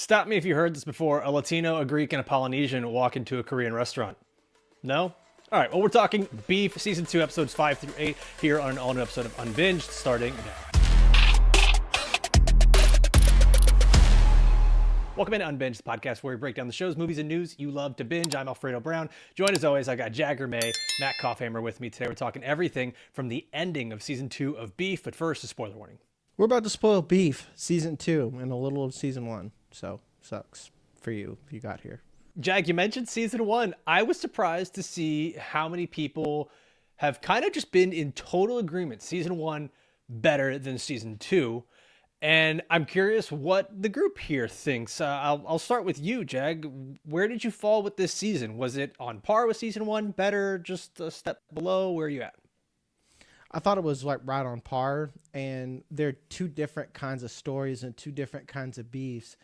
Stop me if you heard this before. A Latino, a Greek, and a Polynesian walk into a Korean restaurant. No? All right, well, we're talking Beef, Season 2, Episodes 5 through 8, here on an all-new episode of Unbinged, starting now. Welcome into Unbinged, the podcast where we break down the shows, movies, and news you love to binge. I'm Alfredo Brown. Joined as always, I got Jagger, Matt Kopfhamer with me today. We're talking everything from the ending of Season 2 of Beef, but first, a spoiler warning. We're about to spoil Beef, Season 2, and a little of Season 1, so sucks for you if you got here. Jag, you mentioned Season 1. I was surprised to see how many people have kind of just been in total agreement. Season 1 better than Season 2. And I'm curious what the group here thinks. I'll start with you, Jag. Where did you fall with this season? Was it on par with Season 1, better, just a step below? Where are you at? I thought it was like right on par, and they're two different kinds of stories and two different kinds of beefs,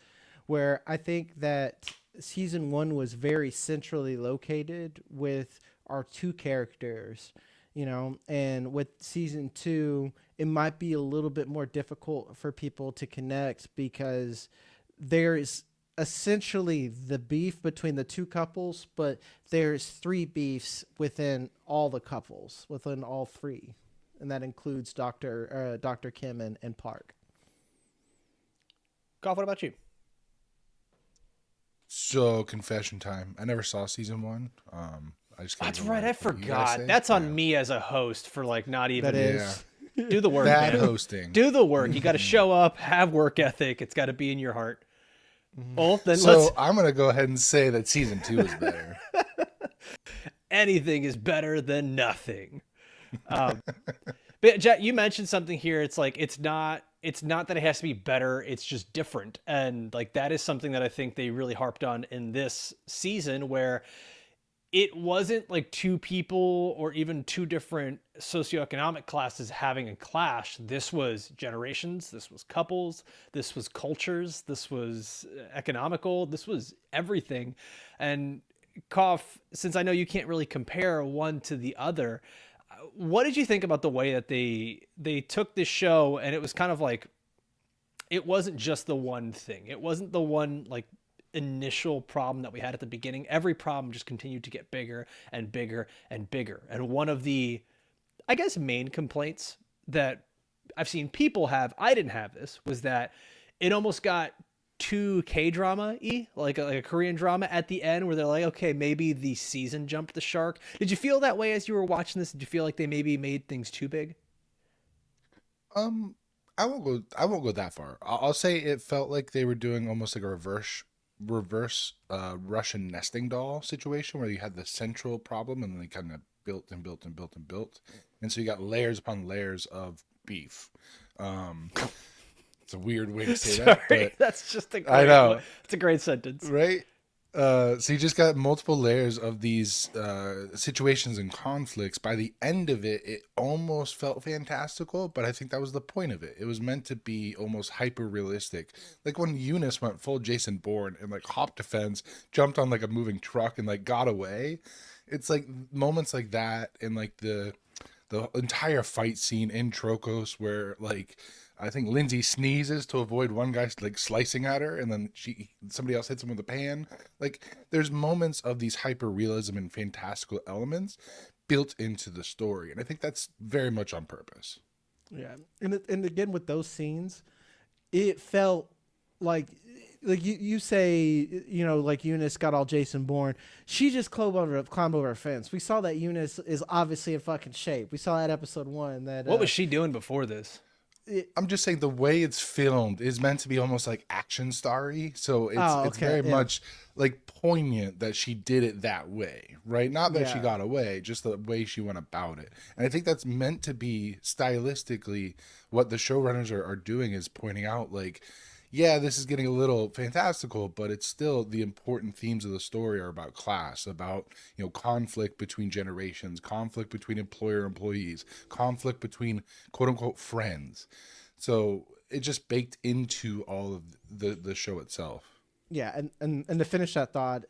where I think that Season 1 was very centrally located with our two characters, you know, and with Season 2, it might be a little bit more difficult for people to connect because there's essentially the beef between the two couples, but there's three beefs within all the couples, within all three. And that includes Dr. Kim and Park. Goff, what about you? So, confession time. I never saw Season 1. I just That's right. I forgot. That's on me as a host for like not even. That is. Do the work, Bad man. hosting. Do the work. You got to show up, have work ethic. It's got to be in your heart. Well, then I'm going to go ahead and say that Season 2 is better. Anything is better than nothing. But Jet, you mentioned something here. It's like it's not that it has to be better. It's just different, and like that is something that I think they really harped on in this season, where it wasn't like two people or even two different socioeconomic classes having a clash. This was generations. This was couples. This was cultures. This was economical. This was everything. And Koff, since I know you can't really compare one to the other, what did you think about the way that they took this show, and it was kind of like, it wasn't just the one thing. It wasn't the one like initial problem that we had at the beginning. Every problem just continued to get bigger and bigger and bigger. And one of the, I guess, main complaints that I've seen people have, I didn't have this, was that it almost got too K-drama-y, like a Korean drama at the end, where they're like, okay, maybe the season jumped the shark. Did you feel that way as you were watching this? Did you feel like they maybe made things too big? I won't go that far. I'll say it felt like they were doing almost like a reverse Russian nesting doll situation, where you had the central problem and then they kind of built and built and built and built, and so you got layers upon layers of beef. It's a weird way to say that, but that's just I know it's a great sentence, right? So you just got multiple layers of these situations and conflicts. By the end of it, it almost felt fantastical, but I think that was the point of it. It was meant to be almost hyper realistic. Like when Eunice went full Jason Bourne and like hopped a fence, jumped on like a moving truck and like got away. It's like moments like that, and like the entire fight scene in Trocos where like I think Lindsay sneezes to avoid one guy like slicing at her, and then somebody else hits him with a pan. Like there's moments of these hyper realism and fantastical elements built into the story, and I think that's very much on purpose. Yeah, and again with those scenes, it felt like you say, you know, like Eunice got all Jason Bourne. She just climbed over a fence. We saw that Eunice is obviously in fucking shape. We saw that episode 1. That what was she doing before this? I'm just saying the way it's filmed is meant to be almost like action starry, so it's very much like poignant that she did it that way, right? Not that she got away, just the way she went about it. And I think that's meant to be stylistically what the showrunners are doing, is pointing out like, yeah, this is getting a little fantastical, but it's still the important themes of the story are about class, about, you know, conflict between generations, conflict between employer-employees, conflict between quote-unquote friends. So it just baked into all of the show itself. Yeah, and to finish that thought,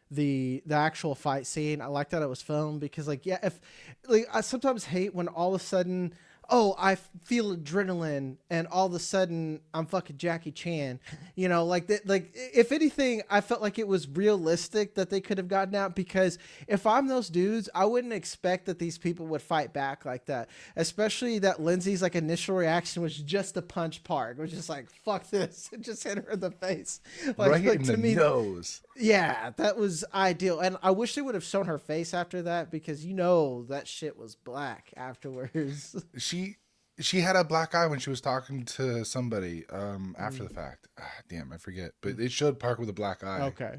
the actual fight scene, I like that it was filmed because, like, yeah, if like I sometimes hate when all of a sudden oh, I feel adrenaline and all of a sudden I'm fucking Jackie Chan, you know, like that. Like if anything, I felt like it was realistic that they could have gotten out, because if I'm those dudes, I wouldn't expect that these people would fight back like that. Especially that Lindsay's like initial reaction was just a punch Park, which is like, fuck this. It just hit her in the face. Right like in to the me, nose. yeah, that was ideal. And I wish they would have shown her face after that, because you know that shit was black afterwards. She had a black eye when she was talking to somebody after the fact. Damn, I forget. But it showed Park with a black eye. Okay.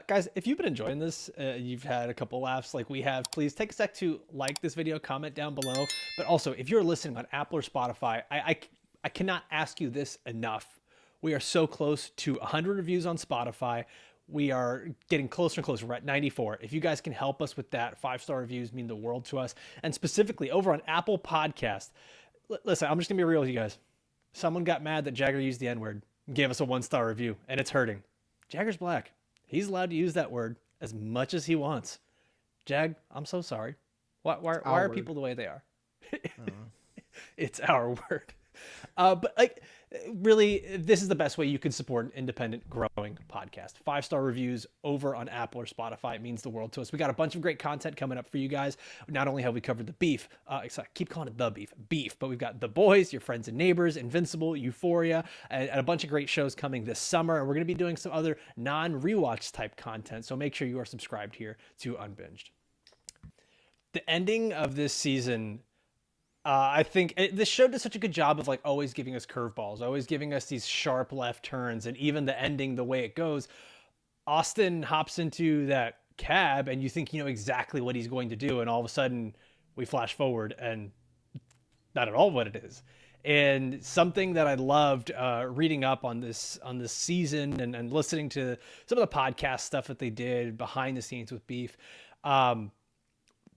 Guys, if you've been enjoying this, you've had a couple laughs like we have, please take a sec to like this video, comment down below. But also, if you're listening on Apple or Spotify, I cannot ask you this enough. We are so close to 100 reviews on Spotify. We are getting closer and closer. We're at 94. If you guys can help us with that, 5-star reviews mean the world to us. And specifically over on Apple Podcast, listen, I'm just going to be real with you guys. Someone got mad that Jagger used the N-word and gave us a 1-star review, and it's hurting. Jagger's black. He's allowed to use that word as much as he wants. Jag, I'm so sorry. Why are people the way they are? It's our word. But like, really, this is the best way you can support an independent, growing podcast. 5-star reviews over on Apple or Spotify. It means the world to us. We got a bunch of great content coming up for you guys. Not only have we covered the beef, I keep calling it the beef, but we've got The Boys, Your Friends and Neighbors, Invincible, Euphoria, and a bunch of great shows coming this summer. And we're going to be doing some other non-rewatch type content. So make sure you are subscribed here to Unbinged. The ending of this season, I think this show did such a good job of like always giving us curveballs, always giving us these sharp left turns, and even the ending, the way it goes, Austin hops into that cab and you think you know exactly what he's going to do, and all of a sudden we flash forward and not at all what it is. And something that I loved reading up on this season and listening to some of the podcast stuff that they did behind the scenes with Beef.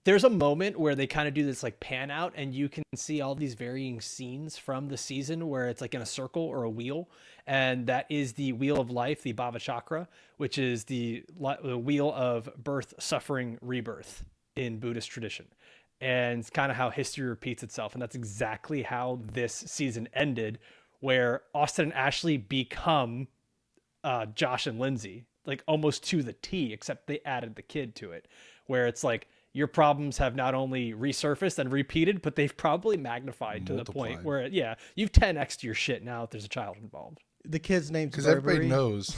There's a moment where they kind of do this like pan out and you can see all these varying scenes from the season where it's like in a circle or a wheel. And that is the wheel of life, the Bhava Chakra, which is the wheel of birth, suffering, rebirth in Buddhist tradition. And it's kind of how history repeats itself. And that's exactly how this season ended, where Austin and Ashley become Josh and Lindsay, like almost to the T, except they added the kid to it, where it's like, your problems have not only resurfaced and repeated, but they've probably magnified to the point where, yeah, you've 10x'd your shit now if there's a child involved. The kid's name's Because Burberry. everybody knows.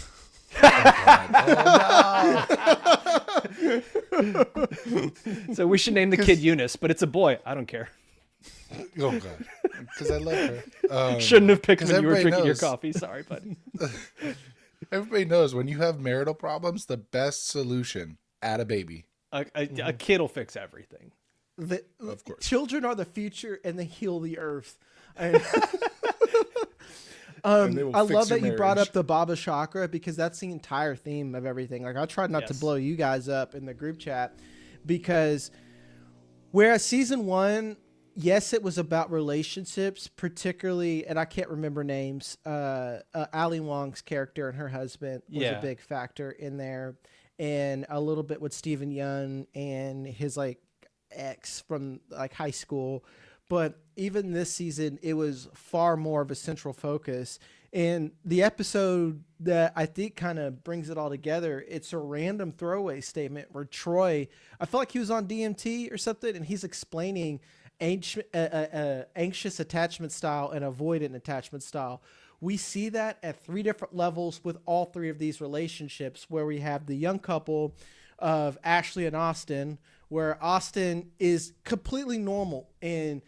So we should name the kid Eunice, but it's a boy. I don't care. Oh, God. Because I love her. Shouldn't have picked when you were drinking your knows. coffee. Sorry, buddy. Everybody knows when you have marital problems, the best solution, add a baby. A kid will fix everything. Of course. Children are the future and they heal the earth. And, And they will I fix love your that you brought marriage. up the Bhava Chakra, because that's the entire theme of everything. Like, I tried not to Yes. blow you guys up in the group chat, because whereas season 1, yes, it was about relationships, particularly, and I can't remember names. Ali Wong's character and her husband was a big factor in there, and a little bit with Steven Yeun and his like ex from like high school. But even this season, it was far more of a central focus. And the episode that I think kind of brings it all together, it's a random throwaway statement where Troy, I felt like he was on DMT or something, and he's explaining anxious attachment style and avoidant attachment style. We see that at 3 different levels with all 3 of these relationships, where we have the young couple of Ashley and Austin, where Austin is completely normal and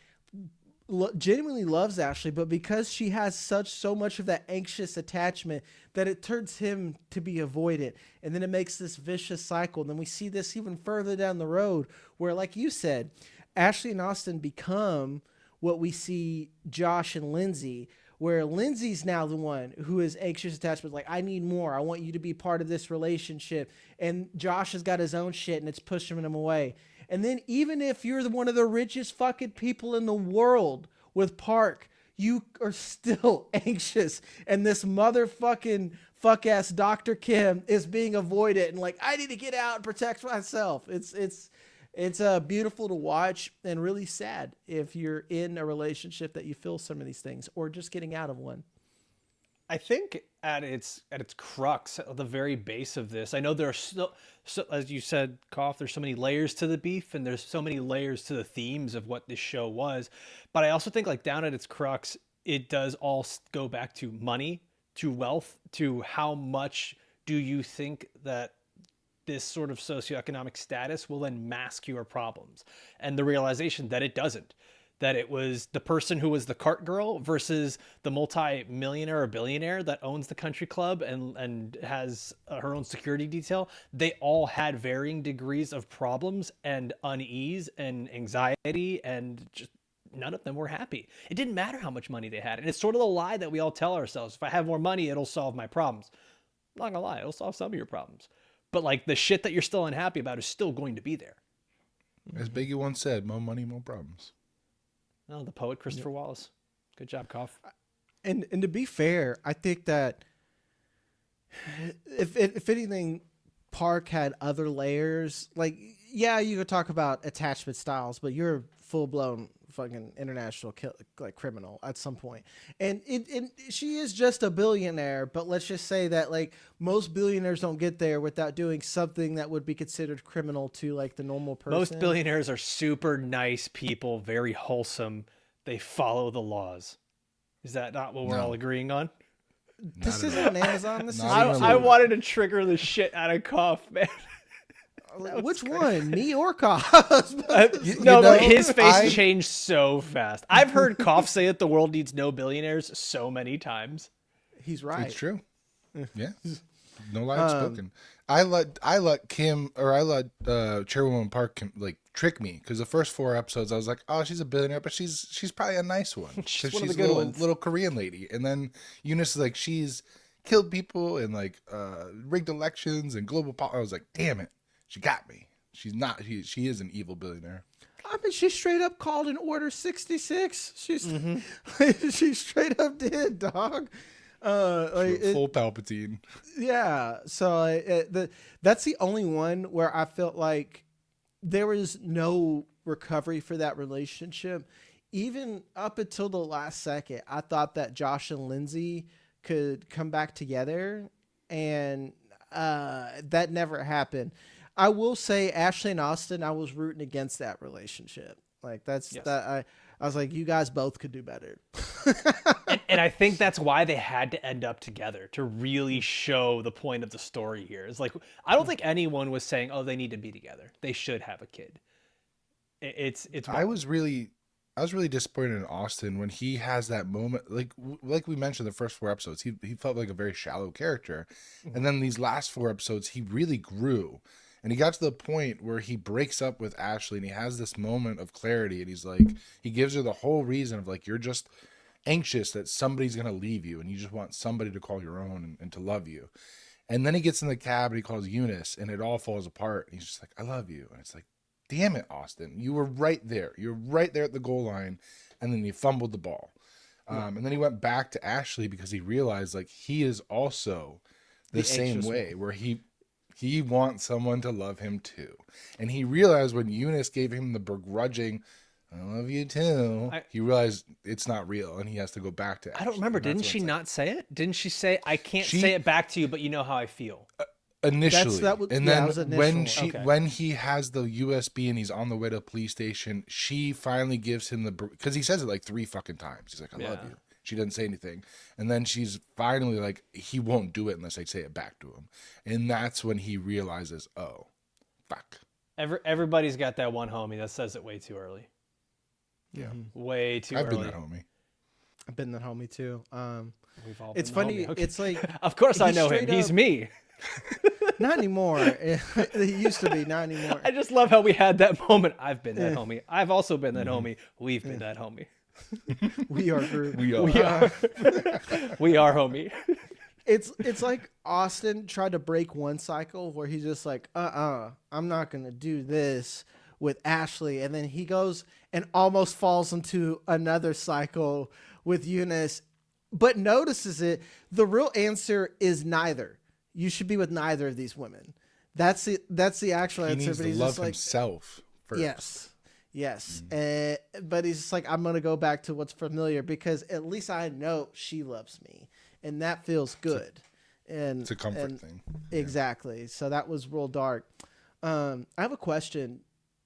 genuinely loves Ashley, but because she has so much of that anxious attachment that it turns him to be avoidant, and then it makes this vicious cycle. And then we see this even further down the road, where, like you said, Ashley and Austin become what we see Josh and Lindsay, where Lindsay's now the one who is anxious attachment. Like, I need more. I want you to be part of this relationship. And Josh has got his own shit and it's pushing him away. And then even if you're one of the richest fucking people in the world with Park, you are still anxious. And this motherfucking fuck-ass Dr. Kim is being avoided and like, I need to get out and protect myself. It's It's beautiful to watch and really sad if you're in a relationship that you feel some of these things or just getting out of one. I think at its crux, at the very base of this, I know there are so as you said, Koff, there's so many layers to the beef and there's so many layers to the themes of what this show was. But I also think like down at its crux, it does all go back to money, to wealth, to how much do you think that this sort of socioeconomic status will then mask your problems, and the realization that it doesn't, that it was the person who was the cart girl versus the multi-millionaire or billionaire that owns the country club and has her own security detail. They all had varying degrees of problems and unease and anxiety, and just none of them were happy. It didn't matter how much money they had. And it's sort of the lie that we all tell ourselves. If I have more money, it'll solve my problems. I'm not gonna lie, it'll solve some of your problems. But like the shit that you're still unhappy about is still going to be there. As Biggie once said, more money, more problems. Oh, the poet Christopher Wallace. Good job, Koff. And to be fair, I think that if anything, Park had other layers. Like, yeah, you could talk about attachment styles, but you're full blown fucking international criminal at some point. And she is just a billionaire, but let's just say that like most billionaires don't get there without doing something that would be considered criminal to like the normal person. Most billionaires are super nice people, very wholesome. They follow the laws. Is that not what we're all agreeing on? This isn't on Amazon. This is I wanted to trigger the shit out of Koff, man. Which one, me or Koff? But his face changed so fast. I've heard Koff say that the world needs no billionaires so many times. He's right. It's true. Yeah. No lie spoken. I let Kim, or I let Chairwoman Park like trick me, because the first 4 episodes I was like, oh, she's a billionaire, but she's probably a nice one. She's one she's of the good ones. Little Korean lady. And then Eunice is like, she's killed people and like rigged elections and global I was like, damn it. She got me. She's not. She is an evil billionaire. I mean, she straight up called an Order 66. She's she straight up did, dog. Full Palpatine. Yeah. So that's the only one where I felt like there was no recovery for that relationship. Even up until the last second, I thought that Josh and Lindsay could come back together, and that never happened. I will say Ashley and Austin, I was rooting against that relationship. Like I was like, you guys both could do better. and I think that's why they had to end up together, to really show the point of the story here. It's like, I don't think anyone was saying, oh, they need to be together. They should have a kid. It's I was really disappointed in Austin when he has that moment. Like we mentioned, the first 4 episodes, he felt like a very shallow character. And then these last 4 episodes, he really grew. And he got to the point where he breaks up with Ashley and he has this moment of clarity. And he's like, he gives her the whole reason of like, you're just anxious that somebody's going to leave you. And you just want somebody to call your own and to love you. And then he gets in the cab and he calls Eunice and it all falls apart. And he's just like, I love you. And it's like, damn it, Austin. You were right there. You're right there at the goal line. And then you fumbled the ball. And then he went back to Ashley because he realized like he is also the same way where he wants someone to love him too. And he realized when Eunice gave him the begrudging, I love you too, he realized it's not real and he has to go back to Ashley. I don't remember. Didn't she not say it? Didn't she say, I can't say it back to you, but you know how I feel? Initially. When he has the USB and he's on the way to the police station, she finally gives him because he says it like 3 fucking times. He's like, I love you. She doesn't say anything. And then she's finally like, he won't do it unless I say it back to him. And that's when he realizes, oh, fuck. Everybody's got that one homie that says it way too early. Yeah. Way too early. I've been that homie. I've been that homie too. We've all it's been funny. Okay. It's like, of course I know him. He's me. Not anymore. He used to be, not anymore. I just love how we had that moment. I've been that homie. I've also been that homie. We've been that homie. We are group. We are. We are homie. It's like Austin tried to break one cycle where he's just like, I'm not gonna do this with Ashley, and then he goes and almost falls into another cycle with Eunice, but notices it. The real answer is neither. You should be with neither of these women. That's the actual answer. He needs but to he's love just like, himself Yes. Yes. But he's just like, I'm going to go back to what's familiar because at least I know she loves me. And that feels good. It's a comfort thing. Exactly. So that was real dark. I have a question.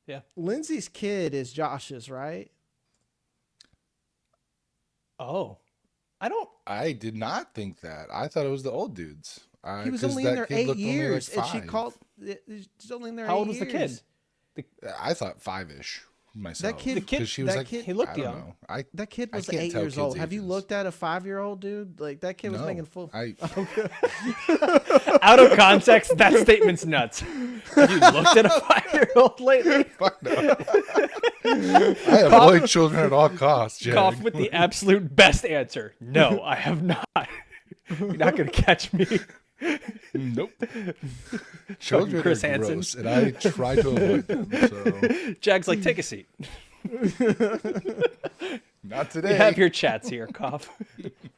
Yeah. Lindsay's kid is Josh's, right? Oh, I did not think that. I thought it was the old dude's. He was only in there 8 years, and she called. She's only in there. How 8 old was the years. kid? I thought 5-ish myself. That kid, 'Cause she was like, he looked I don't young. know. that kid I was can't 8 tell years old. kids' Have you ages. looked at a 5-year-old dude? Like that kid was No, making full. Out of context, that statement's nuts. Have you looked at a 5-year-old lately? Fuck no. I avoid children at all costs, Jag. Cough with the absolute best answer. No, I have not. You're not gonna catch me. Nope. Children Chris are Hansen. gross, and I try to avoid them. So Jag's like, take a seat. not We today. have your chats here, Cough.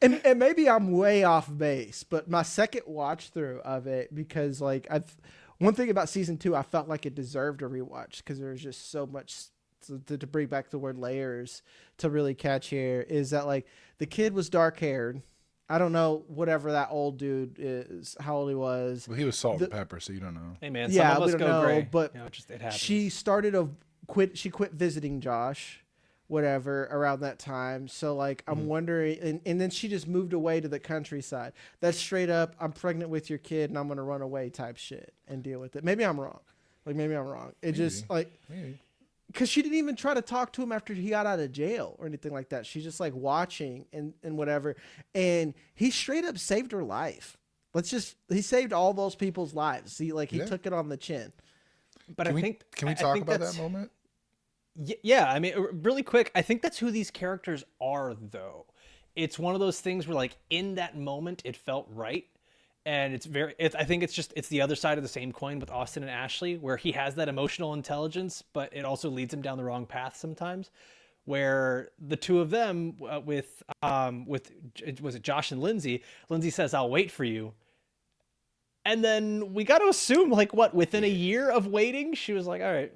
And maybe I'm way off base, but my second watch through of it, because like one thing about season 2, I felt like it deserved a rewatch because there was just so much to bring back the word layers to really catch here. Is that like the kid was dark haired? I don't know whatever that old dude is, how old he was. Well, he was salt and pepper, so you don't know. Hey man, Yeah, some of we us don't go know, gray. but it happens. she quit visiting Josh, whatever, around that time. So like I'm wondering, and then she just moved away to the countryside. That's straight up, I'm pregnant with your kid and I'm gonna run away type shit and deal with it. Maybe I'm wrong. It just like because she didn't even try to talk to him after he got out of jail or anything like that. She's just like watching and whatever. And he straight up saved her life. He saved all those people's lives. He took it on the chin. But Can I think we I talk think about that's- that moment? Yeah, I mean, really quick, I think that's who these characters are, though. It's one of those things where, like, in that moment, it felt right. And I think it's the other side of the same coin with Austin and Ashley, where he has that emotional intelligence, but it also leads him down the wrong path sometimes. Where the two of them, was it Josh and Lindsay? Lindsay says, "I'll wait for you." And then we got to assume, like, within a year of waiting, she was like, all right,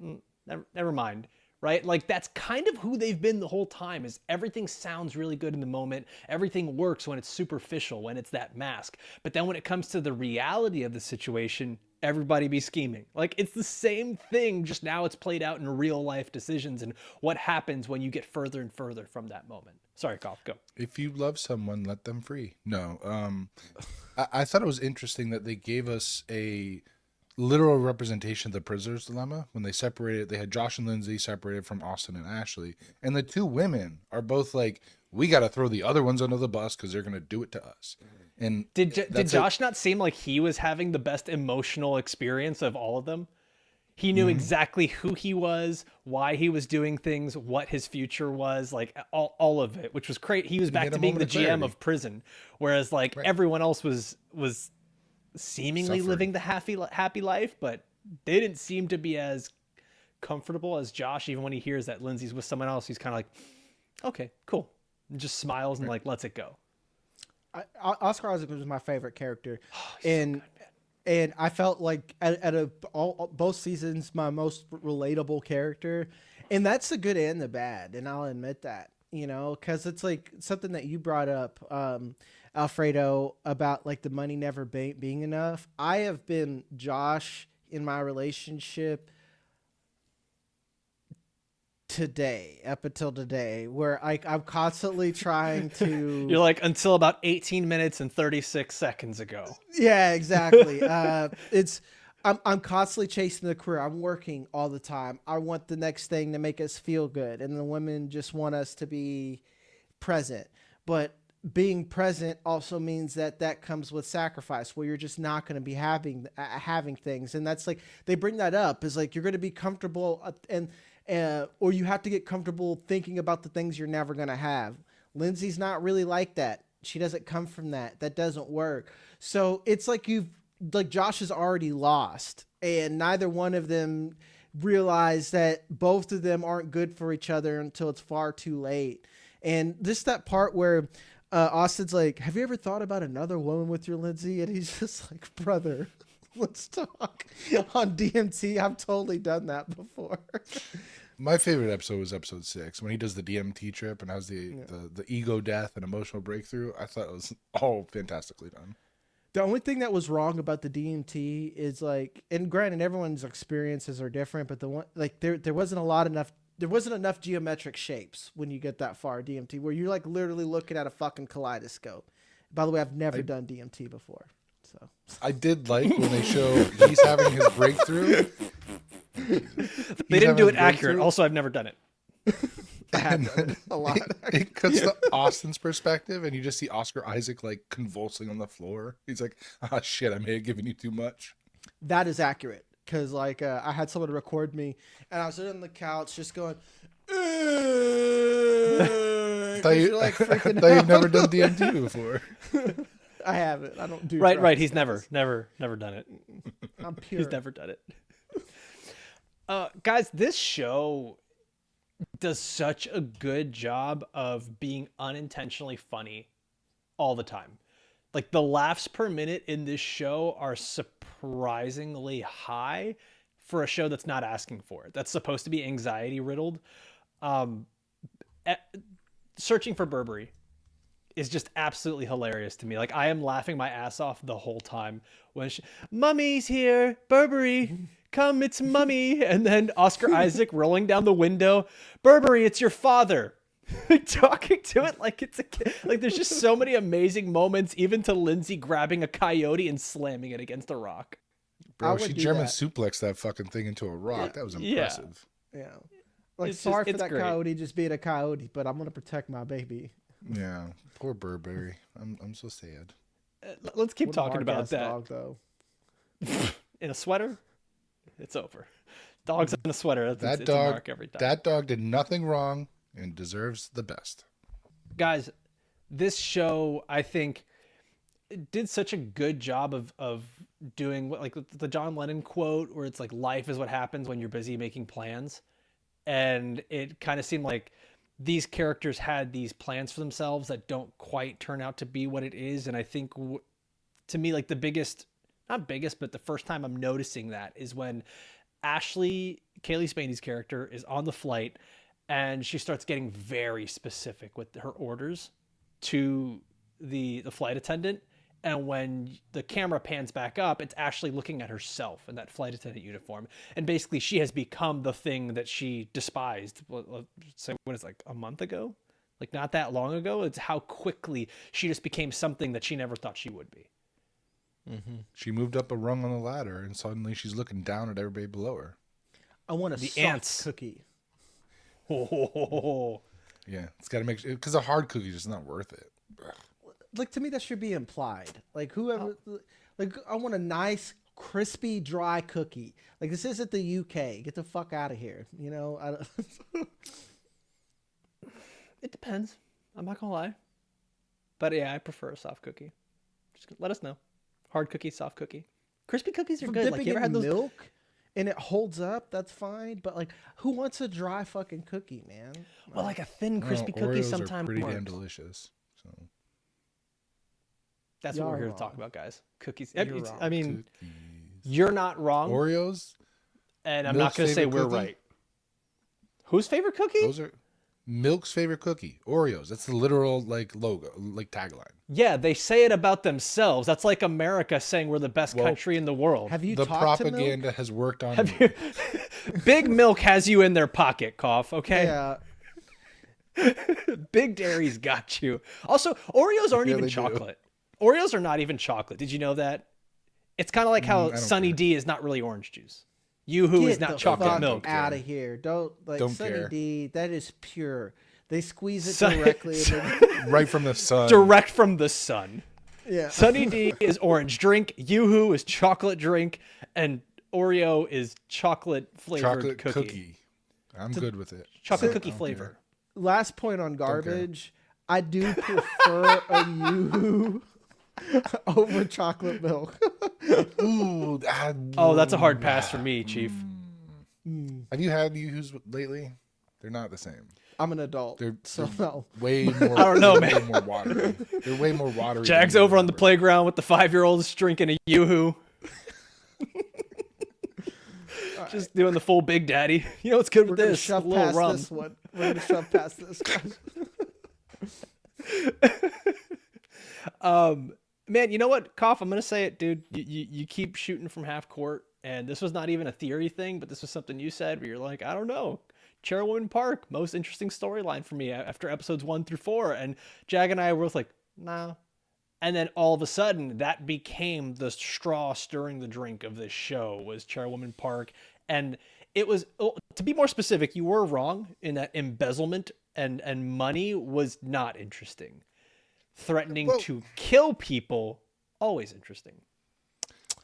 never mind. Right? Like, that's kind of who they've been the whole time, is everything sounds really good in the moment. Everything works when it's superficial, when it's that mask. But then when it comes to the reality of the situation, everybody be scheming. Like, it's the same thing, just now it's played out in real life decisions and what happens when you get further and further from that moment. Sorry, Cough, go. If you love someone, let them free. No. I thought it was interesting that they gave us a literal representation of the prisoner's dilemma. When they separated, they had Josh and Lindsay separated from Austin and Ashley. And the two women are both like, we got to throw the other ones under the bus because they're going to do it to us. And Did Josh not seem like he was having the best emotional experience of all of them? He knew exactly who he was, why he was doing things, what his future was, like all of it, which was great. He was back had to a being the moment of clarity. GM of prison, whereas like everyone else was seemingly Suffering. living the happy life, but they didn't seem to be as comfortable as Josh. Even when he hears that Lindsay's with someone else, he's kind of like, okay, cool. And just smiles and like lets it go. Oscar Isaac was my favorite character, and I felt like both seasons my most relatable character, and that's the good and the bad, and I'll admit that, because it's like something that you brought up, Alfredo, about like the money never being enough. I have been Josh in my relationship up until today, where I'm constantly trying to. You're like, until about 18 minutes and 36 seconds ago. Yeah, exactly. I'm constantly chasing the career. I'm working all the time. I want the next thing to make us feel good, and the women just want us to be present. But being present also means that comes with sacrifice, where you're just not going to be having things, and that's like they bring that up is like you're going to be comfortable or you have to get comfortable thinking about the things you're never going to have. Lindsay's not really like that. She doesn't come from that. That doesn't work. So it's like Josh is already lost, and neither one of them realize that both of them aren't good for each other until it's far too late. And just that part where Austin's like, have you ever thought about another woman with your Lindsay? And he's just like, brother, Let's talk on DMT. I've totally done that before. My favorite episode was episode 6 when he does the DMT trip and has the ego death and emotional breakthrough. I thought it was all fantastically done. The only thing that was wrong about the DMT is like, and granted, everyone's experiences are different, but the one like there wasn't enough geometric shapes when you get that far DMT, where you're like literally looking at a fucking kaleidoscope. By the way, I've never done DMT before, so I did like when they show he's having his breakthrough. They didn't do it accurate. Also, I've never done it. I have done it a lot. It cuts to Austin's perspective, and you just see Oscar Isaac like convulsing on the floor. He's like, "Ah, shit! I may have given you too much." That is accurate, because like I had someone record me, and I was sitting on the couch just going. Thought you've never done DMT before. I haven't. I don't do Right, drugs, right. He's guys. never done it. I'm pure. He's never done it. Guys, this show does such a good job of being unintentionally funny all the time. Like the laughs per minute in this show are surprisingly high for a show that's not asking for it. That's supposed to be anxiety riddled. Searching for Burberry is just absolutely hilarious to me. Like I am laughing my ass off the whole time when Mummy's here, Burberry, come, it's Mummy. And then Oscar Isaac rolling down the window, Burberry, it's your father. Talking to it like it's a kid. Like there's just so many amazing moments, even to Lindsay grabbing a coyote and slamming it against a rock. Bro, she German suplexed that fucking thing into a rock. That was impressive. Yeah. Like, It's sorry just- for that great. coyote just being a coyote, but I'm going to protect my baby. Yeah. Poor Burberry. I'm so sad. Let's keep What a talking about hard-ass that. dog, though. In a sweater, it's over. Dogs in a sweater. It's a mark every time. That dog did nothing wrong and deserves the best. Guys, this show, I think, did such a good job of doing what, like the John Lennon quote, where it's like, life is what happens when you're busy making plans. And it kind of seemed like these characters had these plans for themselves that don't quite turn out to be what it is. And I think to me, like the biggest, not biggest, but the first time I'm noticing that is when Ashley, Kaylee Spaney's character, is on the flight and she starts getting very specific with her orders to the flight attendant. And when the camera pans back up, it's Ashley looking at herself in that flight attendant uniform. And basically she has become the thing that she despised. So when it's like a month ago, like not that long ago, it's how quickly she just became something that she never thought she would be. Mm-hmm. She moved up a rung on the ladder, and suddenly she's looking down at everybody below her. I want a soft ants. cookie. Oh, Yeah, it's got to make because a hard cookie is just not worth it. Ugh. Like, to me, that should be implied. Like, whoever, like, I want a nice, crispy, dry cookie. Like, this isn't the UK. Get the fuck out of here. You know? it depends. I'm not gonna lie. But yeah, I prefer a soft cookie. Just let us know. Hard cookie, soft cookie. Crispy cookies are From good. dipping Like you ever in had those? milk and it holds up, that's fine. But, like, who wants a dry fucking cookie, man? Well, like a thin crispy cookie Oreos sometimes are pretty works. damn delicious. So That's what we're You're here wrong. to talk about, guys. Cookies. You're It's- wrong. I mean, cookies. you're not wrong, Oreos. and I'm Milk's not going to say favorite we're cookie? right. Whose favorite cookie? Those are Milk's favorite cookie. Oreos. That's the literal like logo, like tagline. Yeah, they say it about themselves. That's like America saying we're the best Well, country in the world. Have you The talked propaganda has worked on Have me. you? Big Milk has you in their pocket, Cough. Okay. to Milk? Yeah. Big Dairy's got you. Also, Oreos aren't Yeah, even they do. chocolate. Oreos are not even chocolate. Did you know that? It's kind of like how I don't Sunny care. D is not really orange juice. Yoo-hoo is Get not the chocolate fuck milk. out of here. Don't Sunny care. D. That is pure. They squeeze it Sun- directly. And Right from the sun. Direct from the sun. yeah. Sunny D is orange drink. Yoo-hoo is chocolate drink, and Oreo is chocolate flavored Chocolate cookie. I'm good with it. Chocolate I cookie don't flavor. Last point on care. garbage. I do prefer a Yoo-hoo over chocolate milk. care. Ooh, Oh, that's a hard pass for me, Chief. Have you had Yoo-hoos lately? They're not the same. I'm an adult, They're so no. way more. I don't know, they're man. Way more watery. They're way more watery. Jack's than over on the Yoo-hoo. playground with the 5-year-olds drinking a Yoo-hoo. Just doing the full Big Daddy. You know what's good We're with gonna this? A shove little past rum. this one. We're gonna shove past this. Man, you know what, Koff? I'm gonna say it, dude. You keep shooting from half court, and this was not even a theory thing, but this was something you said where you're like, I don't know. Chairwoman Park, most interesting storyline for me after episodes 1 through 4, and Jag and I were both like, nah. And then all of a sudden, that became the straw stirring the drink of this show was Chairwoman Park, and it was, to be more specific, you were wrong in that embezzlement and money was not interesting. Threatening Well, to kill people, always interesting.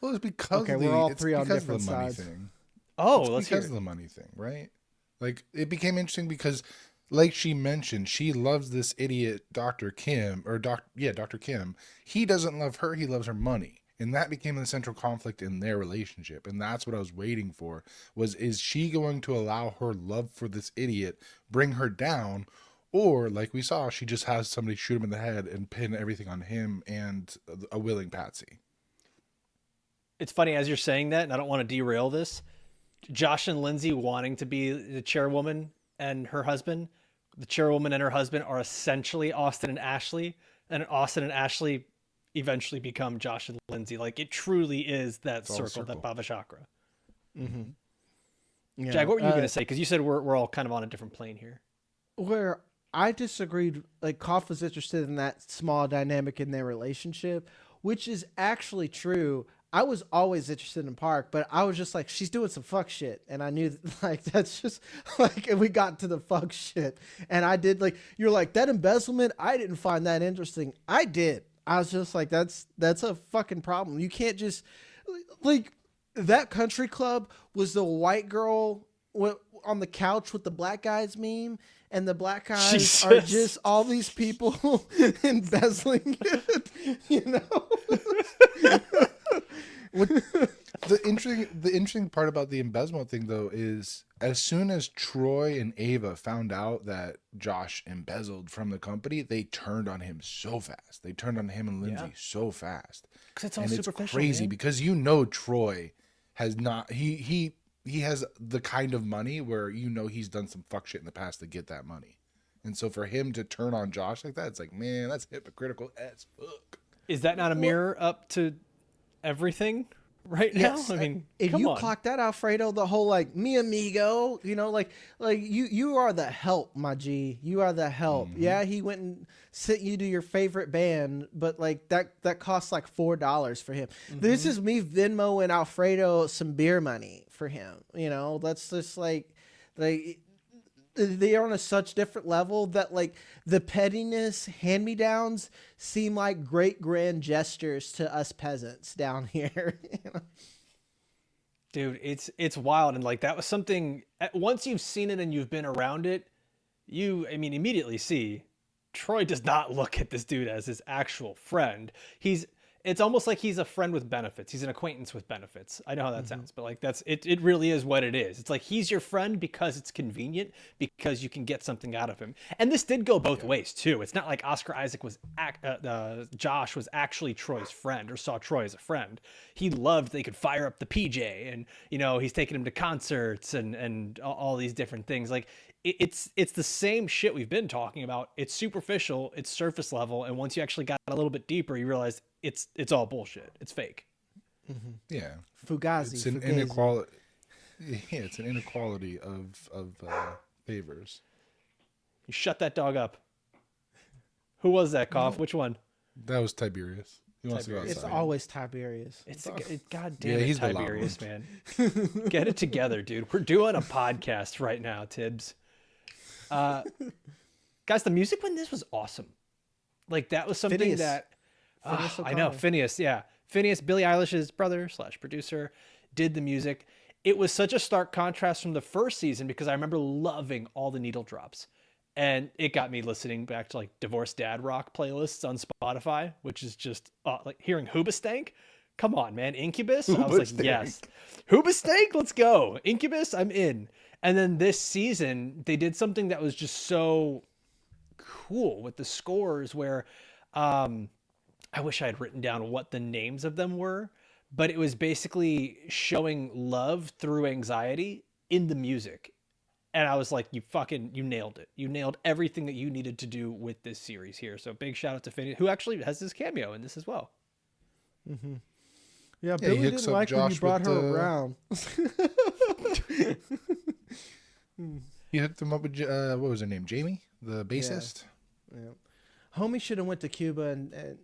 well, it's because Okay, of the, we're all it's three on because of the different money sides. thing. Oh, It's let's hear because of it. the money thing, right? Like it became interesting because, like she mentioned, she loves this idiot Dr. Kim Dr. Kim. He doesn't love her; he loves her money, and that became the central conflict in their relationship. And that's what I was waiting for: is she going to allow her love for this idiot bring her down, or like we saw, she just has somebody shoot him in the head and pin everything on him and a willing patsy. It's funny as you're saying that, and I don't want to derail this. Josh and Lindsay wanting to be the chairwoman and her husband. The chairwoman and her husband are essentially Austin and Ashley, and Austin and Ashley eventually become Josh and Lindsay. Like it truly is that all a circle, that circle. Bava Chakra. Yeah, Jag, what were you going to say? Because you said we're all kind of on a different plane here. where I disagreed, like Koff was interested in that small dynamic in their relationship, which is actually true. I was always interested in Park, but I was just like, she's doing some fuck shit. And I knew that, like, that's just like, and we got to the fuck shit. And I did like, you're like that embezzlement. I didn't find that interesting. I did. I was just like, that's a fucking problem. You can't just like that country club was the white girl on the couch with the black guys meme, and the black guys are Jesus. just all these people embezzling it, you know? The interesting part about the embezzlement thing, though, is as soon as Troy and Ava found out that Josh embezzled from the company, they turned on him so fast. They turned on him and Lindsay Yeah. so fast. Because it's all And it's superficial. crazy Man. because Troy has not he has the kind of money where he's done some fuck shit in the past to get that money. And so for him to turn on Josh like that, it's like, man, that's hypocritical as fuck. Is that not a mirror up to everything right now? Yes, I mean, if come you on. clock that, Alfredo, the whole like mi amigo, like you are the help, my G. You are the help. Yeah, he went and sent you to your favorite band, but like that costs like $4 for him. This is me Venmoing Alfredo some beer money for him. That's just like they are on a such different level that like the pettiness hand-me-downs seem like great grand gestures to us peasants down here. Dude, it's wild. And like that was something, once you've seen it and you've been around it, immediately see Troy does not look at this dude as his actual friend. It's almost like he's a friend with benefits. He's an acquaintance with benefits. I know how that sounds, but like it really is what it is. It's like he's your friend because it's convenient, because you can get something out of him. And this did go both ways too. It's not like Oscar Isaac was Josh was actually Troy's friend or saw Troy as a friend. He loved they could fire up the PJ, and he's taking him to concerts and all these different things. Like it's the same shit we've been talking about. It's superficial, it's surface level, and once you actually got a little bit deeper, you realize it's all bullshit. It's fake. Yeah. Fugazi. It's an Fugazi. inequality. Yeah, it's an inequality of favors. You shut that dog up. Who was that, Koff? Which one? That was Tiberius. He wants to go outside. It's always Tiberius. It's God Yeah, damn it, he's the loud Tiberius, man. Get it together, dude. We're doing a podcast right now, Tibbs. Guys, the music when this was awesome. Like that was something Phineas. that Phineas I know. O'Connor. Phineas, yeah. Phineas, Billie Eilish's brother / producer, did the music. It was such a stark contrast from the first season because I remember loving all the needle drops. And it got me listening back to like divorced dad rock playlists on Spotify, which is just like hearing Hoobastank. Come on, man. Incubus? I was like, Hoobastank. yes. Hoobastank? Let's go. Incubus? I'm in. And then this season, they did something that was just so cool with the scores where I wish I had written down what the names of them were, but it was basically showing love through anxiety in the music. And I was like, you nailed it. You nailed everything that you needed to do with this series here. So big shout out to Phineas, who actually has this cameo in this as well. Mm-hmm. Yeah, he Billy hooks didn't up like when you Josh brought with her the- around. He hooked him up with what was her name, Jamie, the bassist. Yeah. Homie should have went to Cuba, and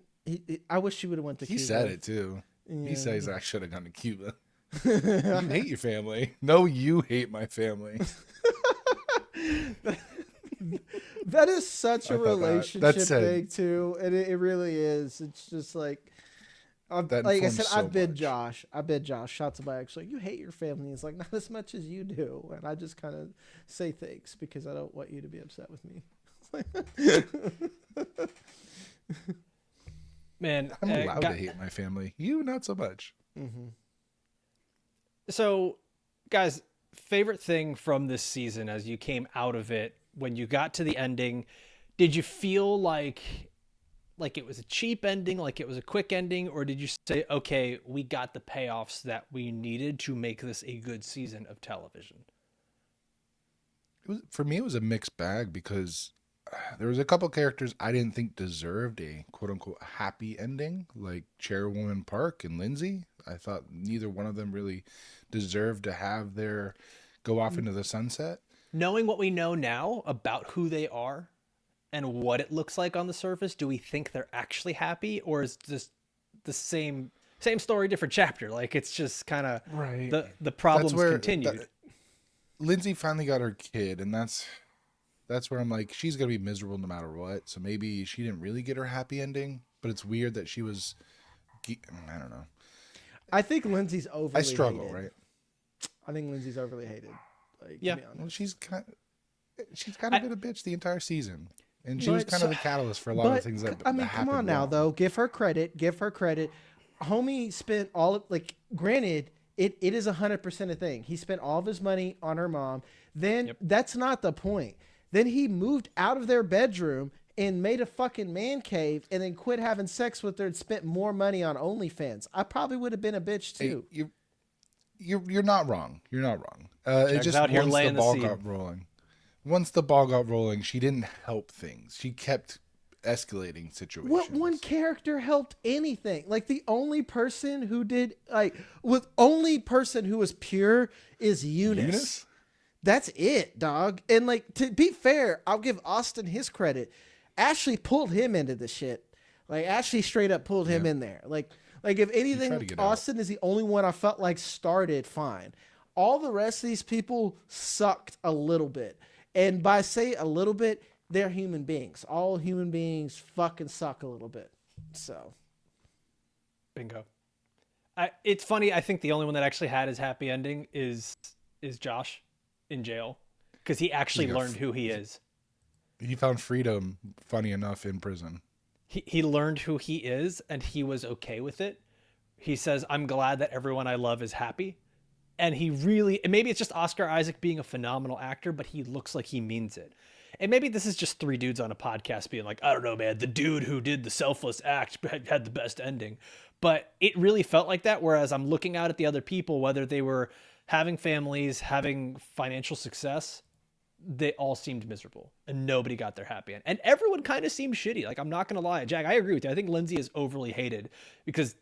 I wish she would have went to He Cuba. said it too. Yeah. He says I should have gone to Cuba. You hate your family. No, you hate my family. That is such I a thought that- relationship that said- thing too, and it really is. It's just like, That like I informs said, so I've been much. Josh. I've been Josh. Shots by actually, you hate your family. It's like not as much as you do, and I just kind of say thanks because I don't want you to be upset with me. Man, I'm allowed to hate my family. You, not so much. Mm-hmm. So, guys, favorite thing from this season as you came out of it, when you got to the ending, did you feel like it was a cheap ending, like it was a quick ending, or did you say, okay, we got the payoffs that we needed to make this a good season of television? For me, it was a mixed bag because there was a couple characters I didn't think deserved a quote unquote happy ending, like Chairwoman Park and Lindsay. I thought neither one of them really deserved to have their go off into the sunset. Knowing what we know now about who they are and what it looks like on the surface, do we think they're actually happy, or is this the same story, different chapter? Like it's just kind of Right. the problems continued. Lindsay finally got her kid, and that's where I'm like, she's gonna be miserable no matter what. So maybe she didn't really get her happy ending, but it's weird that she was. I don't know. I think Lindsay's overly. I struggle, hated. right? I think Lindsay's overly hated. Like, Yeah. to be honest. Well, she's kind of been a bitch the entire season, and she was kind of the catalyst for a lot of things that. I mean, that come on happened now, wrong. though. Give her credit. Give her credit. Homie spent all of, like, granted, it is 100% a thing. He spent all of his money on her mom. Then that's not the point. Then he moved out of their bedroom and made a fucking man cave, and then quit having sex with her and spent more money on OnlyFans. I probably would have been a bitch too. Hey, you're not wrong. You're not wrong. It Jack's just out here once the laying the ball seed. got rolling. Once the ball got rolling, she didn't help things. She kept escalating situations. What one character helped anything? Like the only person who did only person who was pure is Eunice. That's it, dog. And like, to be fair, I'll give Austin his credit. Ashley pulled him into the shit. Like Ashley straight up pulled him in there. Like if anything, Austin is the only one I felt like started fine. All the rest of these people sucked a little bit. And by say a little bit, they're human beings. All human beings fucking suck a little bit. So. Bingo. It's funny. I think the only one that actually had his happy ending is Josh in jail, because he actually learned who he is. He found freedom, funny enough, in prison. He learned who he is, and he was okay with it. He says, I'm glad that everyone I love is happy. And he really, and maybe it's just Oscar Isaac being a phenomenal actor, but he looks like he means it. And maybe this is just three dudes on a podcast being like, I don't know, man, the dude who did the selfless act had the best ending. But it really felt like that. Whereas I'm looking out at the other people, whether they were having families, having financial success, they all seemed miserable and nobody got their happy end. And everyone kind of seemed shitty. Like, I'm not going to lie, Jack, I agree with you. I think Lindsay is overly hated, because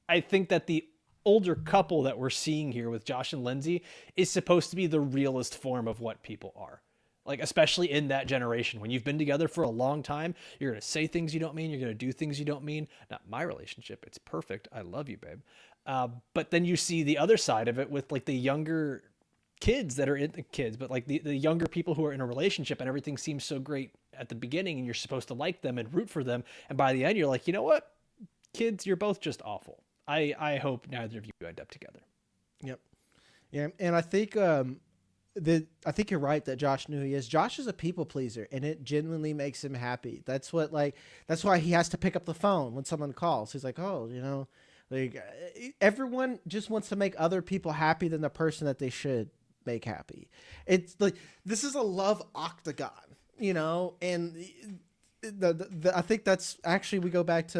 I think that the older couple that we're seeing here with Josh and Lindsay is supposed to be the realest form of what people are. Like, especially in that generation, when you've been together for a long time, you're going to say things you don't mean. You're going to do things you don't mean. Not my relationship. It's perfect. I love you, babe. But then you see the other side of it with like the younger kids that are in the kids, but like the younger people who are in a relationship, and everything seems so great at the beginning and you're supposed to like them and root for them. And by the end, you're like, you know what, kids, you're both just awful. I hope neither of you end up together. Yep. Yeah. And I think, I think you're right that Josh knew who he is. Josh is a people pleaser, and it genuinely makes him happy. That's why he has to pick up the phone when someone calls. He's like, oh, like everyone just wants to make other people happy than the person that they should make happy. It's like, this is a love octagon, and I think that's actually, we go back to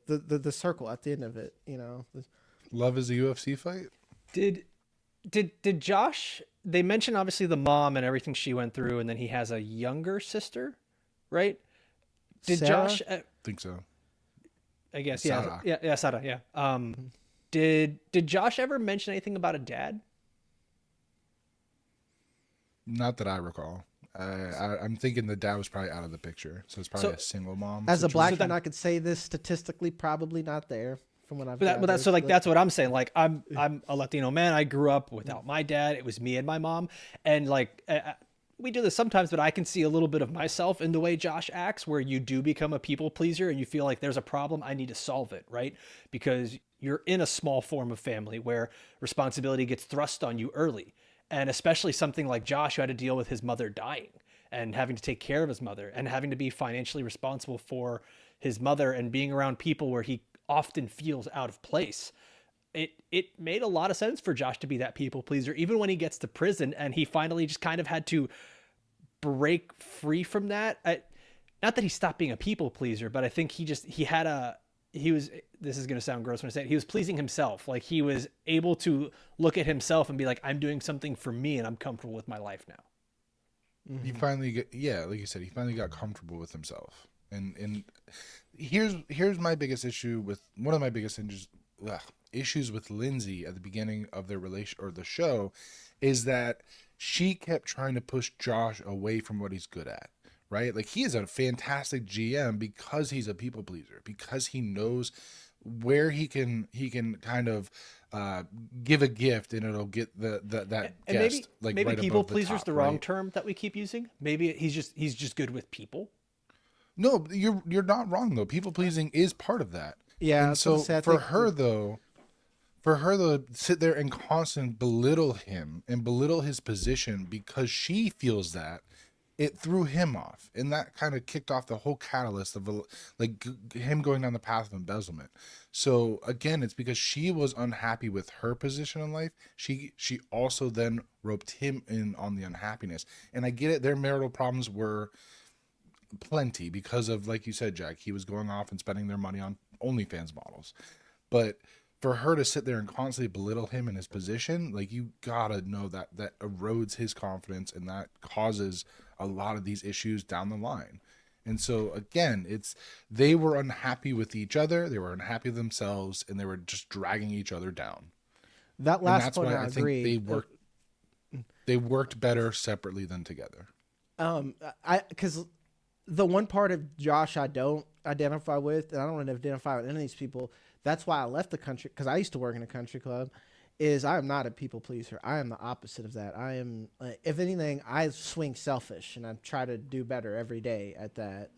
the circle at the end of it. You know, Love is a UFC fight. Did Josh? They mentioned obviously the mom and everything she went through, and then he has a younger sister, right? Did Sarah? Josh? Think so. I guess Sarah. yeah, Sarah, yeah. Did Josh ever mention anything about a dad? Not that I recall. I'm thinking the dad was probably out of the picture, so it's probably So- a single mom. As a situation. black So man, that- I could say this statistically, probably not there from what I've. But that's so like that's what I'm saying. Like I'm a Latino man. I grew up Mm. without my dad. It was me and my mom, and like we do this sometimes. But I can see a little bit of myself in the way Josh acts, where you do become a people pleaser and you feel like there's a problem. I need to solve it, right? Because you're in a small form of family where responsibility gets thrust on you early, and especially something like Josh, who had to deal with his mother dying and having to take care of his mother and having to be financially responsible for his mother and being around people where he often feels out of place. It made a lot of sense for Josh to be that people pleaser, even when he gets to prison and he finally just kind of had to break free from that. Not that he stopped being a people pleaser, but I think this is going to sound gross when I say it. He was pleasing himself. Like he was able to look at himself and be like, I'm doing something for me and I'm comfortable with my life now. He finally like you said, he finally got comfortable with himself. And here's my biggest issue with one of my biggest issues with Lindsay at the beginning of their relation or the show is that she kept trying to push Josh away from what he's good at, right? Like he is a fantastic GM because he's a people pleaser, because he knows where he can kind of give a gift and it'll get that And guest maybe right people above the pleaser is top, the wrong right? term that we keep using. Maybe he's just good with people. No, you're not wrong though. People pleasing is part of that. Yeah, And so for her though, to sit there and constantly belittle him and belittle his position because she feels that, it threw him off, and that kind of kicked off the whole catalyst of him going down the path of embezzlement. So again, it's because she was unhappy with her position in life. She also then roped him in on the unhappiness, and I get it. Their marital problems were plenty because of, like you said, Jack, he was going off and spending their money on OnlyFans models. But for her to sit there and constantly belittle him in his position, like, you gotta know that erodes his confidence, and that causes a lot of these issues down the line. And so again, they were unhappy with each other, they were unhappy with themselves, and they were just dragging each other down. That And last that's point, why I I think agree. they worked better separately than together. Because the one part of Josh I don't identify with, and I don't identify with any of these people. That's why I left the country, because I used to work in a country club. Is I am not a people pleaser. I am the opposite of that. I am, if anything, I swing selfish, and I try to do better every day at that.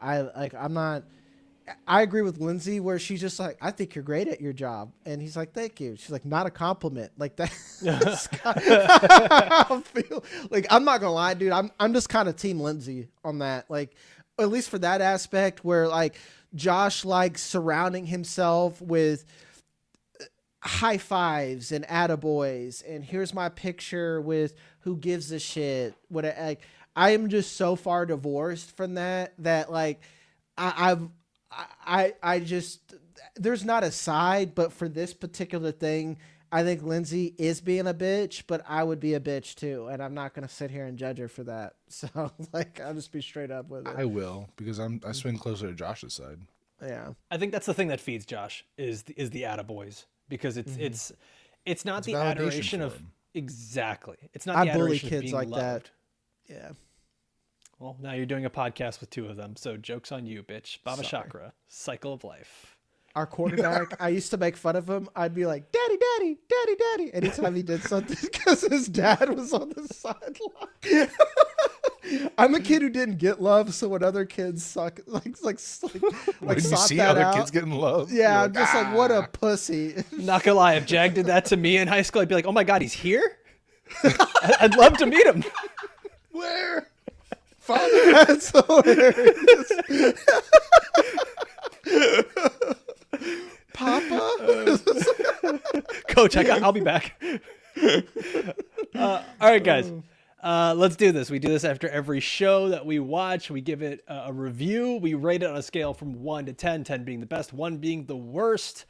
I'm not. I agree with Lindsay where she's just like, I think you're great at your job, and he's like, thank you. She's like, not a compliment, like that. I feel like, I'm not gonna lie, dude. I'm just kind of team Lindsay on that. Like, at least for that aspect where like Josh likes surrounding himself with high fives and attaboys, and here's my picture with who gives a shit. I am just so far divorced from that like I just, there's not a side, but for this particular thing, I think Lindsay is being a bitch, but I would be a bitch too, and I'm not gonna sit here and judge her for that. So like, I'll just be straight up with it. I will, because I swing closer to Josh's side. Yeah, I think that's the thing that feeds Josh is the attaboys, because it's not It's the validation adoration for of him. exactly. It's not I the bully adoration of kids being like that. loved. Yeah. Well, now you're doing a podcast with two of them, so joke's on you, bitch. Baba Sorry. Chakra, cycle of life. Our quarterback, I used to make fun of him. I'd be like, "Daddy, daddy, daddy, daddy," anytime he did something, because his dad was on the sideline. I'm a kid who didn't get love, so when other kids suck, like When you sought see that other out. kids getting love, Yeah, you're I'm just like, what a pussy. Not gonna lie, if Jag did that to me in high school, I'd be like, oh my god, he's here? I'd love to meet him. where? Father. That's hilarious. Papa? Coach, I'll be back. All right, guys. Let's do this. We do this after every show that we watch. We give it a review. We rate it on a scale from 1 to 10, 10 being the best, 1 being the worst.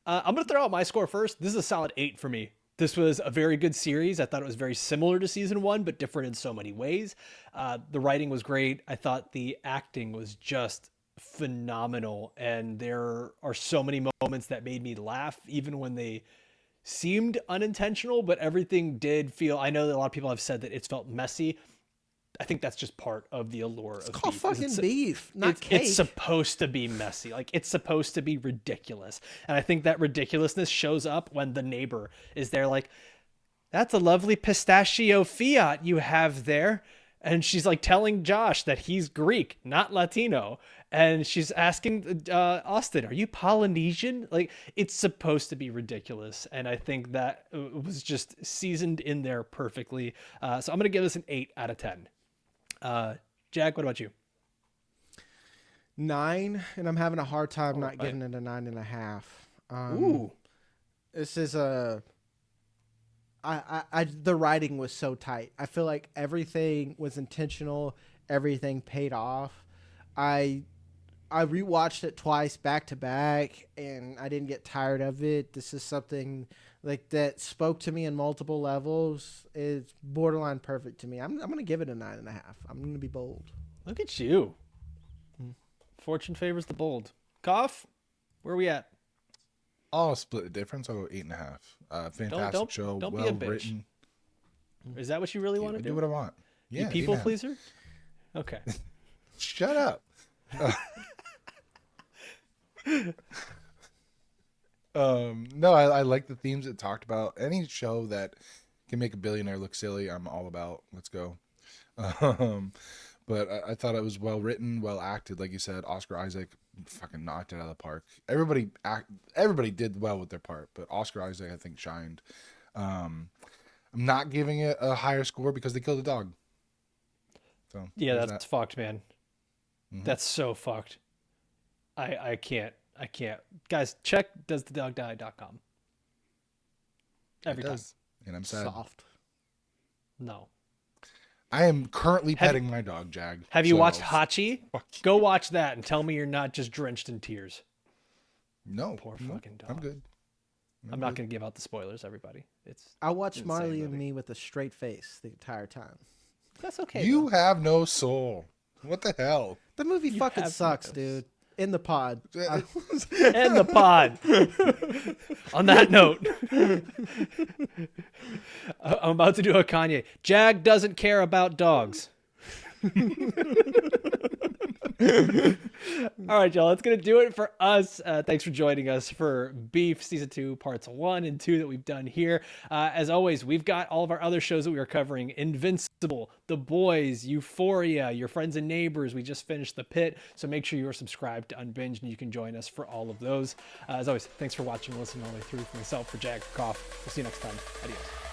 I'm going to throw out my score first. This is a solid 8 for me. This was a very good series. I thought it was very similar to season 1, but different in so many ways. The writing was great. I thought the acting was just phenomenal. And there are so many moments that made me laugh, even when they seemed unintentional, but everything did feel, I know that a lot of people have said that it's felt messy. I think that's just part of the allure It's of called beef. fucking beef, not cake. It's supposed to be messy. Like, it's supposed to be ridiculous. And I think that ridiculousness shows up when the neighbor is there like, that's a lovely pistachio Fiat you have there. And she's like telling Josh that he's Greek, not Latino. And she's asking Austin, are you Polynesian? Like, it's supposed to be ridiculous. And I think that was just seasoned in there perfectly. So I'm going to give this an 8 out of 10. Jack, what about you? 9, and I'm having a hard time not giving it a 9.5. Ooh. This is the writing was so tight. I feel like everything was intentional. Everything paid off. I rewatched it twice back to back, and I didn't get tired of it. This is something like that spoke to me in multiple levels. It's borderline perfect to me. I'm going to give it a 9.5. I'm going to be bold. Look at you. Fortune favors the bold. Koff, where are we at? I'll split the difference. I'll go 8.5. Fantastic show. Don't well be a bitch. written. Is that what you really want to do? What I want. Yeah, you people 8.5. pleaser? Okay. Shut up. No, I like the themes it talked about. Any show that can make a billionaire look silly, I'm all about. Let's go. But I thought it was well written, well acted. Like you said, Oscar Isaac fucking knocked it out of the park. Everybody did well with their part, but Oscar Isaac, I think, shined. I'm not giving it a higher score because they killed a dog. So Yeah, that's fucked, man. Mm-hmm. That's so fucked. I can't. Guys, check doesthedogdie.com. Every time. And I'm sad. Soft. No. I am currently petting my dog, Jag. Have you watched Hachi? Go watch that and tell me you're not just drenched in tears. No. Poor fucking dog. I'm good. I'm not going to give out the spoilers, everybody. I watched insane Marley and movie. Me with a straight face the entire time. That's okay. You have no soul. What the hell? The movie fucking have sucks, no dude. In the pod. And the pod. On that note, I'm about to do a Kanye. Jag doesn't care about dogs. All right, y'all. That's going to do it for us. Thanks for joining us for Beef Season 2, Parts 1 and 2 that we've done here. As always, we've got all of our other shows that we are covering. Invincible, The Boys, Euphoria, Your Friends and Neighbors. We just finished The Pit, so make sure you are subscribed to Unbinged and you can join us for all of those. As always, thanks for watching and listening all the way through. For myself, for Jag, for Koff. We'll see you next time. Adios.